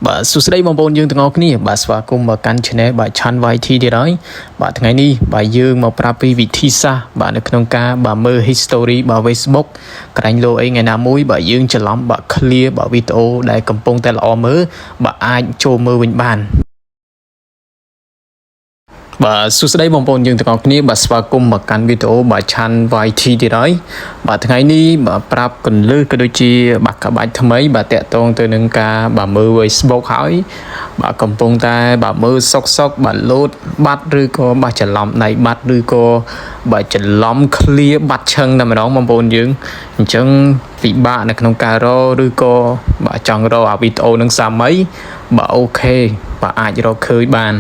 បាទសួស្តីបងប្អូនយើងទាំងអស់គ្នាបាទស្វាគមន៍មកកាន់ Channel បាទ Chan YT ទៀតហើយបាទថ្ងៃនេះបាទយើងមកប្រាប់ពីវិធីសាស្ត្របាទនៅក្នុងការបាទមើល history បាទ Facebook ក្រែងលោអីថ្ងៃណាមួយបាទយើងច្រឡំបាទ clear បាទវីដេអូដែលកំពុងតែល្អមើលបាទអាចចូលមើលវិញបានបាទសួស្តីបងប្អូនយើងទាំងអស់គ្នាបាទស្វាគមន៍មកកាន់វីដេអូបាទ Chan YT ទៀតហើយបាទថ្ងៃនេះបាទប្រាប់កន្លឹះក៏ដូចជាបាទក្បាច់ថ្មីបាទតាក់ទងទៅនឹងការបាទមើល Facebook ហើយបាទកំពុងតែបាទមើលសុកបាទលោតបាត់ឬក៏បាទច្រឡំដៃបាត់ឬក៏បាទច្រឡំ clear បាត់ឈឹងតែម្ដងបងប្អូនយើងអញ្ចឹងពិបាកនៅក្នុងការរកឬក៏បាទចង់រកអាវីដេអូនឹងសាមីបាទអូខេបាទអាចរកឃើញបាន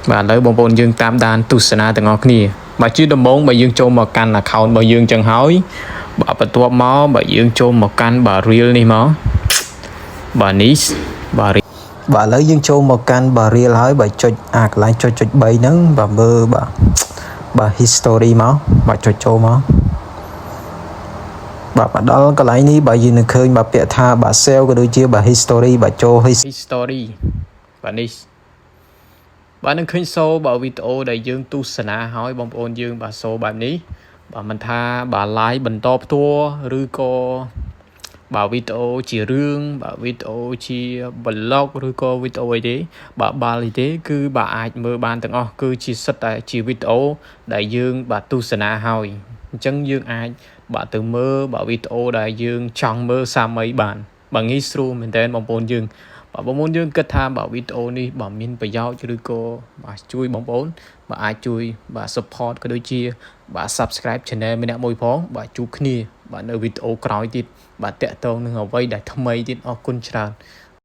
បាទឥឡូវបងប្អូនយើងតាមដានទស្សនាទាំងអស់គ្នាបាទជាដំបូងបើយើងចូលមកកាន់ account របស់យើងចឹងហើយបាទបន្ទាប់មកបើយើងចូលមកកាន់បាទ reel នេះមកបាទនេះបាទឥឡូវយើងចូលមកកាន់បាទ reel ហើយបាទចុចអាកន្លែងចុច3ហ្នឹងបាទមើលបាទ history មកបាទចុចចូលមកបាទមកដល់កន្លែងនេះបាទយើងនឹងឃើញបាទពាក្យថាបាទ save ក៏ដូចជាបាទ history បាទចូល history បាទនេះបាទនឹងឃើញសូបាទវីដេអូដែលយើងទស្សនាហើយបងប្អូនយើងបាទសូបែបនេះបាទមិនថាបាទ live បន្តផ្ទាល់ឬក៏បាទវីដេអូជារឿងបាទវីដេអូជា blog ឬក៏វីដេអូអីទេបាទបាល់អីទេគឺបាទអាចមើលបានទាំងអស់គឺជាសិតតែជាវីដេអូដែលយើងបាទទស្សនាហើយអញ្ចឹងយើងអាចបាទទៅមើលបាទវីដេអូដែលយើងចង់មើលសាមីបានបាទងាយស្រួលមែនតើបងប្អូនយើងបាទបងប្អូនយើងគិតថាបាទវីដេអូនេះបាទមានប្រយោជន៍ឬក៏បាទជួយបងប្អូនបាទអាចជួយបាទ support ក៏ដូចជាបាទ subscribe channel ម្នាក់មួយផងបាទជួបគ្នាបាទនៅវីដេអូក្រោយទៀតបាទតាក់ទងនឹងអ្វីដែលថ្មីទៀតអរគុណច្រើន